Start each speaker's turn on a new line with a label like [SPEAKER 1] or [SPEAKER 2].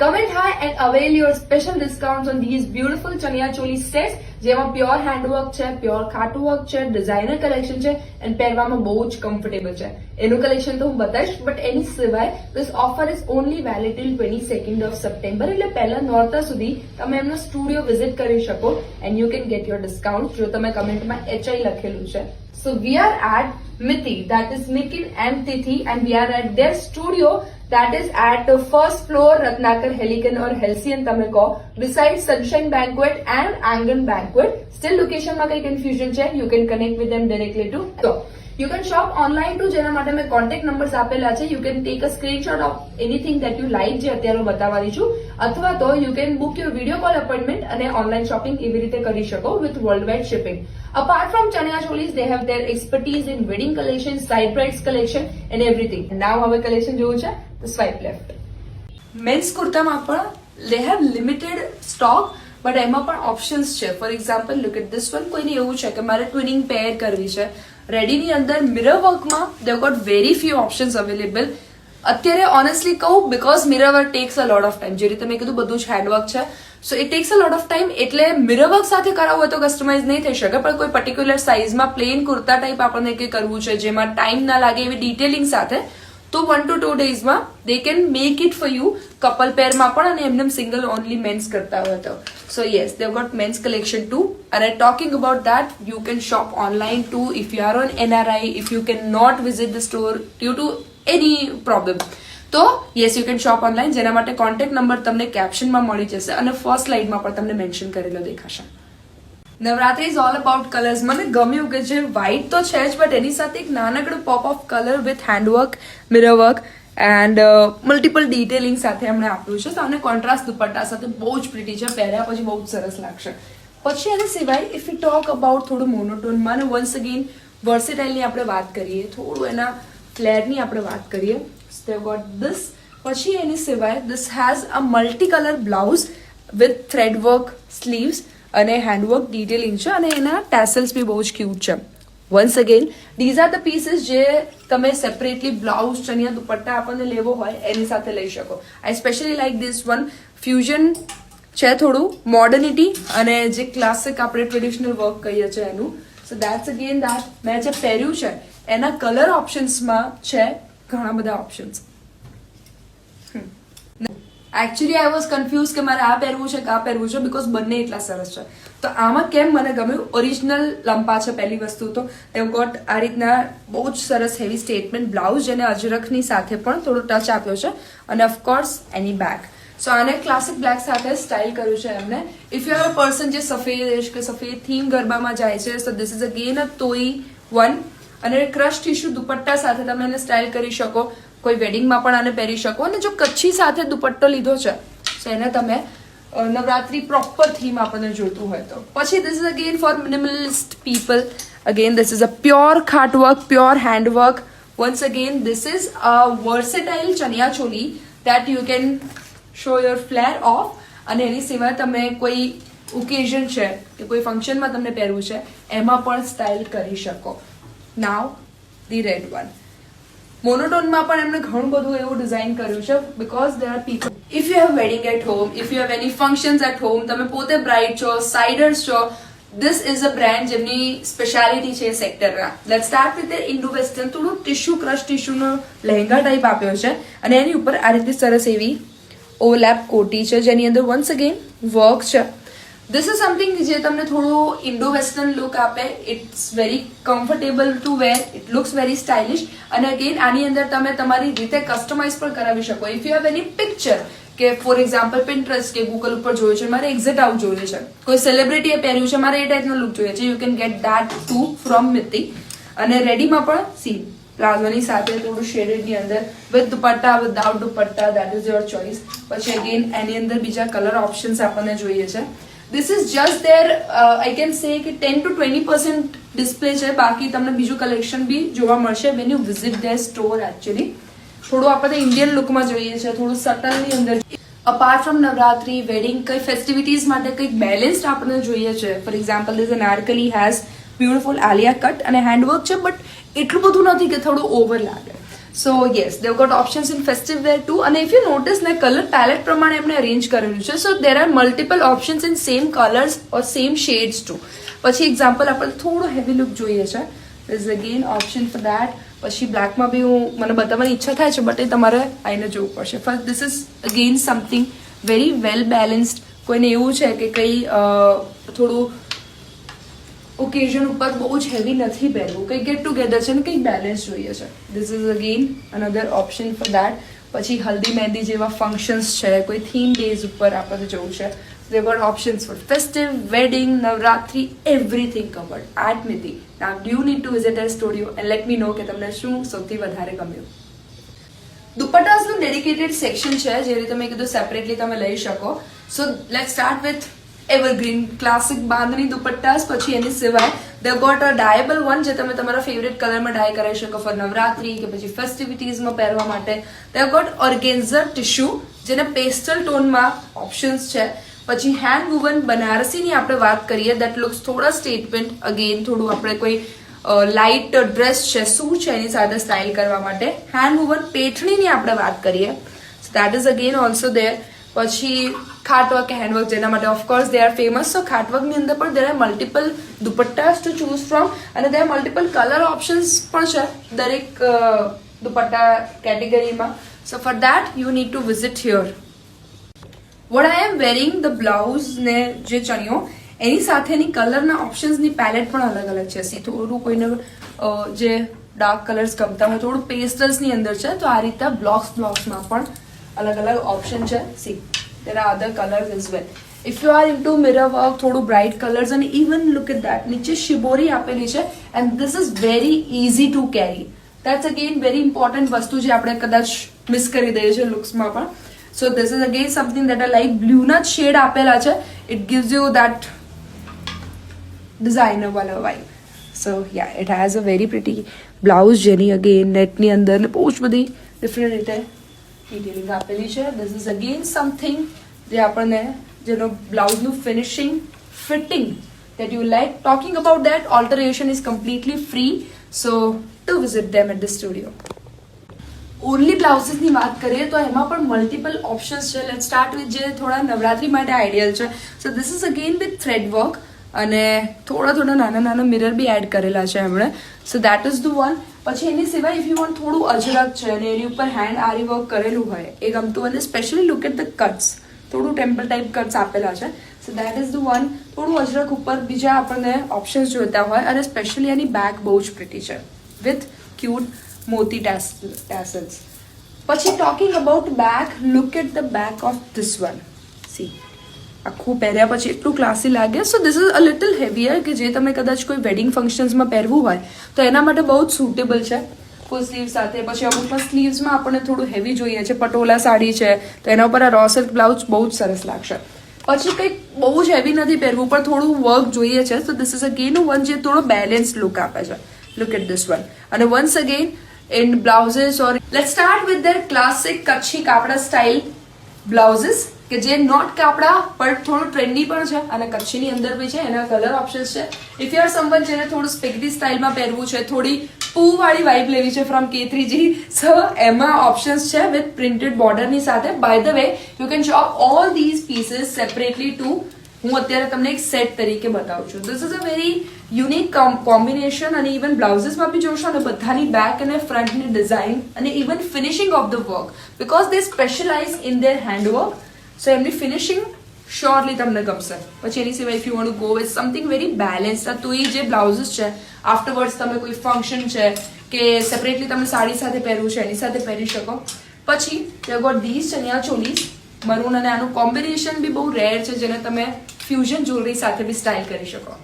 [SPEAKER 1] Comment high and avail your special discounts on these beautiful chaniya choli sets જેમાં pure handwork છે, pure ખાટું work છે, designer collection છે અને પહેરવામાં બહુ જ કમ્ફર્ટેબલ છે. એનું કલેક્શન તો હું બતાવીશ, બટ એની સિવાય this offer is only valid till 22nd of September, એટલે પહેલા નોરતા સુધી તમે એમનો સ્ટુડિયો વિઝિટ કરી શકો and you can get your discount જો તમે કમેન્ટમાં HI લખેલું છે. So we are at Mithi, that is Nikhil and Tithi, and we are at their studio that is at the first floor Ratnakar Helican or Halcyon તમે કહો, besides Sunshine Banquet and Angan Banquet. Still location માં કઈ confusion છે, you can connect with them directly too. So you can shop online too, જેના માટે મેં contact numbers આપેલા છે. You can take a screenshot of anything that you like જે અત્યારે હું બતાવવાની છું, અથવા તો you can book your video call appointment અને online shopping એવી રીતે કરી શકો with worldwide shipping. Apart from Chania Cholis, they have their expertise in wedding collection, side brides collection and everything. And now our collection જોવું છે તો swipe left. Men's kurtaમાં પણ they have limited stock, but એમાં પણ options છે. For example, look at this one. કોઈને એવું છે કે મારે ટ્વિનિંગ પેર કરવી છે, રેડીની અંદર મિરર વર્કમાં they have got very few options available. અત્યારે ઓનેસ્ટલી કહું, because mirror work takes a lot of time. જે રીતે મેં કીધું બધું જ હેન્ડવર્ક છે, so it takes a lot of time. એટલે મિરર વર્ક સાથે કરાવવું હોય તો કસ્ટમાઇઝ નહીં થઈ શકે, પણ કોઈ પર્ટિક્યુલર સાઇઝમાં પ્લેન કુર્તા ટાઈપ આપણને કંઈ કરવું છે જેમાં ટાઈમ ના લાગે એવી ડિટેલિંગ સાથે, તો 1 to 2 daysમાં they can make it for you. Couple પેરમાં પણ અને એમને સિંગલ ઓનલી મેન્સ કરતા હોય તો. So yes, they've got men's collection too. And talking about that, you can shop online too if you are on NRI, if you cannot visit the store due to any problem. તો yes, you can shop online. જેના માટે contact number તમને કેપ્શનમાં મળી જશે અને first સ્લાઇડમાં પણ તમને મેન્શન કરેલો દેખાશે. Navratri is all about colours. મને ગમ્યું કે જે વ્હાઇટ તો છે જ, બટ એની સાથે એક નાનકડું pop of colour with handwork, mirror work and multiple detailing સાથે એમણે આપ્યું છે. તો આને કોન્ટ્રાસ્ટ દુપટ્ટા સાથે બહુ જ પ્રિટી છે, પહેર્યા પછી બહુ જ સરસ લાગશે. પછી એની સિવાય ઇફ યુ ટોક અબાઉટ થોડું મોનોટોનમાં અને વન્સ અગેન વર્સેટાઇલની આપણે વાત કરીએ, થોડું એના ફ્લેરની આપણે વાત કરીએ, they've got this. પછી એની સિવાય this has a multi color blouse with thread work sleeves અને હેન્ડવર્ક ડિટેલિંગ છે અને એના ટેસલ્સ બી બહુ જ ક્યુટ છે. Once again these are the pieces જે તમે સેપરેટલી બ્લાઉઝ, ચણિયા દુપટ્ટા આપણને લેવો હોય એની સાથે લઈ શકો. I specially like this one. Fusion છે, થોડું મોડર્નિટી અને જે ક્લાસિક આપણે ટ્રેડિશનલ વર્ક કહીએ છીએ એનું. સો દેટ્સ અગેન દેટ. મેં જે પહેર્યું છે એના કલર ઓપ્શન્સમાં છે ઘણા બધા options. Actually I was confuse કે મારે આ પહેરવું છે કે આ પહેરવું છે, બીકોઝ બંને એટલા સરસ છે. તો આમાં કેમ મને ગમ્યું, ઓરિજિનલ લંપા છે પહેલી વસ્તુ તો. they've got આ રીતના બહુ જ સરસ હેવી સ્ટેટમેન્ટ બ્લાઉઝ જેને અજરખની સાથે પણ થોડો ટચ આપ્યો છે અને ઓફકોર્સ એની બેક. સો આને ક્લાસિક બ્લેક સાથે સ્ટાઇલ કર્યું છે એમને. If you are a person જે સફેદ કે સફેદ થીમ ગરબામાં જાય છે, so this is again a તોઈ વન. અને ક્રશ ટિશ્યુ દુપટ્ટા સાથે તમે એને સ્ટાઇલ કરી શકો, કોઈ વેડિંગમાં પણ આને પહેરી શકો. અને જો કચ્છી સાથે દુપટ્ટો લીધો છે તો એને તમે નવરાત્રી પ્રોપર થીમ આપણને જોઈતું હોય તો. પછી this is again for minimalist people. Again this is a pure ખાટ work, pure hand work. Once again this is a versatile chaniya choli that you can show your flair of. અને એની સિવાય તમે કોઈ ઓકેઝન છે કે કોઈ ફંક્શનમાં તમને પહેરવું છે એમાં પણ સ્ટાઇલ કરી શકો. Now the red one. મોનોટોનમાં પણ એમણે ઘણું બધું એવું ડિઝાઇન કર્યું છે, because there are people. If you have wedding at home, if you have any functions at home, તમે પોતે બ્રાઇડ છો, સાઇડર્સ છો, ધીસ ઇઝ અ બ્રાન્ડ જેમની સ્પેશિયાલિટી છે સેક્ટરના. Let's start with Indo western. થોડું ટિશ્યુ ક્રશ ટિશ્યુનો લહેંગા ટાઈપ આપ્યો છે અને એની ઉપર આ રીતે સરસ એવી ઓવરલેપ કોટી છે જેની અંદર વન્સ અગેન વર્ક છે. This is something જે તમને થોડું ઇન્ડો વેસ્ટર્ન લુક આપે. It's very comfortable to wear, it looks very stylish. અને અગેન આની અંદર તમે તમારી રીતે કસ્ટમાઇઝ પણ કરાવી શકો. If you have any picture કે ફોર એક્ઝામ્પલ પિન્ટરેસ્ટ કે ગૂગલ ઉપર જોયું છે, મારે એક્ઝેક્ટ આવું જોઈએ છે, કોઈ સેલિબ્રિટીએ પહેર્યું છે, મારે એ ટાઈપનો લુક જોઈએ છે, you can get that to from Miti. અને રેડીમાં પણ સી પ્લાઝોની સાથે થોડું શેડેડની અંદર with dupatta, without dupatta, that is your choice. પછી અગેન એની અંદર બીજા કલર ઓપ્શન્સ આપણને જોઈએ છે. This is just their I can say કે 10 to 20% ડિસ્પ્લે છે. બાકી તમને બીજું કલેક્શન બી જોવા મળશે when you visit their store actually. થોડું આપણે ઇન્ડિયન લુકમાં જોઈએ છે, થોડું સટલની અંદર. અપાર્ટ ફ્રોમ નવરાત્રી, વેડિંગ, કઈ ફેસ્ટિવિટીઝ માટે કંઈક બેલેન્સ્ડ આપણને જોઈએ છે. For example this anarkali has beautiful Alia cut અને હેન્ડવર્ક છે, બટ એટલું બધું નથી કે થોડું ઓવર લાગે. So yes they've got options in festive wear too. અને ઇફ યુ નોટિસ ને કલર પેલેટ પ્રમાણે એમને અરેન્જ કરેલું છે. So there are multiple options in same colours or same shades too. પછી એક્ઝામ્પલ આપણે થોડું હેવી લુક જોઈએ છે. There is again option for that. પછી બ્લેકમાં બી મને બતાવવાની ઈચ્છા થાય છે, બટ એ તમારે આઈને જોવું પડશે. First this is again something very well balanced. કોઈને એવું છે કે કંઈ થોડું ઓકેઝન ઉપર બહુ જ હેવી નથી પહેરવું, કંઈ ગેટ ટુગેધર છે ને કંઈક બેલેન્સ જોઈએ છે. This is again another option for that. પછી હલ્દી મહેંદી જેવા ફંક્શન્સ છે, કોઈ થીમ ડેઝ ઉપર આપણે જવું છે. They got options for festive, wedding, Navratri, everything covered at Miti. Now you need to visit their studio and let me know કે તમને શું સૌથી વધારે ગમ્યું. દુપટ્ટાસનું ડેડિકેટેડ સેક્શન છે, જે રીતે મેં કીધું સેપરેટલી તમે લઈ શકો. So let's start with evergreen classic bandhani dupattas. પછી એની સિવાય દે ગોટ અ ડાયેબલ વન, જે તમે તમારા ફેવરેટ કલરમાં ડાય કરાવી શકો ફોર નવરાત્રી કે પછી ફેસ્ટિવિટીઝમાં પહેરવા માટે. દે ગોટ ઓર્ગેન્ઝા ટિશ્યુ, જેને પેસ્ટલ ટોનમાં ઓપ્શન્સ છે. પછી હેન્ડ વુવન બનારસીની આપણે વાત કરીએ, દેટ લુક્સ થોડા સ્ટેટમેન્ટ. અગેન થોડું આપણે કોઈ લાઇટ ડ્રેસ છે, શું છે એની સાથે સ્ટાઇલ કરવા માટે. હેન્ડ વુવન પેઠણીની આપણે વાત કરીએ, so that is again also there. પછી ખાટવર્ક હેન્ડવર્ક, જેના માટે of course they are famous. So ખાટવર્કની અંદર પણ there are multiple dupattas to choose from, અને દેર મલ્ટિપલ કલર ઓપ્શન્સ પણ છે દરેક દુપટ્ટા કેટેગરીમાં. So for that you need to visit here. What I am wearing the blouse ને જે ચણિયો, એની સાથેની કલરના ઓપ્શન્સની પેલેટ પણ અલગ અલગ છે. સી થોડું કોઈને જે ડાર્ક કલર્સ ગમતા હોય, થોડું પેસ્ટલ્સની અંદર છે, તો આ રીતે બ્લોક્સમાં પણ અલગ અલગ ઓપ્શન છે. C there are other colours as well. If you R into mirror work, થોડું બ્રાઇટ કલર્સ, અને ઇવન લુક એટ દેટ, નીચે શિબોરી આપેલી છે. And this is very easy to carry. That's again very important વસ્તુ જે આપણે કદાચ મિસ કરી દઈએ છીએ લુક્સમાં પણ. So this is again something that I like. Blue na shade આપેલા છે. It gives you that designer wala vibe. So yeah, it has a very pretty blouse, જેની again net ની અંદર ને બહુ જ બધી different રીતે detailing આપેલી છે. This is again something જે આપણને જેનો બ્લાઉઝ નું finishing, fitting that you like. Talking about that, alteration is completely free. So to visit them at the studio. Only બ્લાઉઝીસની વાત કરીએ તો એમાં પણ મલ્ટિપલ ઓપ્શન્સ છે. લેટ સ્ટાર્ટ વિથ જે થોડા નવરાત્રી માટે આઈડિયલ છે. So this is again with thread work, અને થોડા નાના મિરર બી એડ કરેલા છે એમણે. So that is the one. પછી એની સિવાય ઇફ યુ વોન્ટ થોડું અજરક છે અને એની ઉપર હેન્ડ આરી વર્ક કરેલું હોય એ ગમતું, અને specially look at the cuts, થોડું ટેમ્પલ ટાઈપ કટ્સ આપેલા છે. So that is the one. થોડું અજરક ઉપર બીજા આપણને ઓપ્શન્સ જોઈતા હોય, અને સ્પેશિયલી એની બેક બહુ જ પ્રિટી છે વિથ ક્યુટ મોતી tassels. પછી talking about back, look at the back of this one. See આખું પહેર્યા પછી એટલું ક્લાસી લાગે. So this is a little heavier, કે જે તમે કદાચ કોઈ વેડિંગ ફંક્શન્સમાં પહેરવું હોય તો એના માટે બહુ જ સુટેબલ છે ફૂલ સ્લીવ સાથે. પછી અમુકમાં સ્લીવ્સમાં આપણને થોડું હેવી જોઈએ છે, પટોલા સાડી છે તો એના ઉપર આ રો સિલ્ક બ્લાઉઝ બહુ જ સરસ લાગશે. પછી કંઈક બહુ જ હેવી નથી પહેરવું, પણ થોડું વર્ક જોઈએ છે. તો ધીસ ઇઝ અગેન વન જે થોડો બેલેન્સ લુક આપે છે. Look at this one. અને once again in blouses, or let's start with their classic Kutchi કાપડા સ્ટાઇલ બ્લાઉઝીસ, કે જે નોટ કાપડા પણ થોડું ટ્રેન્ડી પણ છે, અને કચ્છીની અંદર બી છે. એના કલર ઓપ્શન્સ છે. ઇફ યુ આર સમવન જેને થોડું સ્પેગેટી સ્ટાઇલમાં પહેરવું છે, થોડી પૂવાળી વાઇબ લેવી છે ફ્રોમ K3G, સો એમાં ઓપ્શન્સ છે વિથ પ્રિન્ટેડ બોર્ડરની સાથે. By the way you can shop all these pieces separately too. હું અત્યારે તમને એક સેટ તરીકે બતાવું છું. This is a very unique combination, અને ઇવન બ્લાઉઝીસમાં બી જોશો ને બધાની બેક અને ફ્રન્ટની ડિઝાઇન, અને even finishing of the work, because they specialize in their handwork. So એમની ફિનિશિંગ શ્યોરલી તમને ગમશે. પછી એની સિવાય if you want to go with something very balance, તો એ જે બ્લાઉઝીસ છે આફ્ટરવર્ડ્સ તમે કોઈ ફંક્શન છે કે સેપરેટલી તમે સાડી સાથે પહેરવું છે એની સાથે પહેરી શકો. પછી you got this chaniya cholis, maroon, અને આનું કોમ્બિનેશન બી બહુ રેર છે, જેને તમે ફ્યુઝન જ્વેલરી સાથે બી સ્ટાઇલ કરી શકો.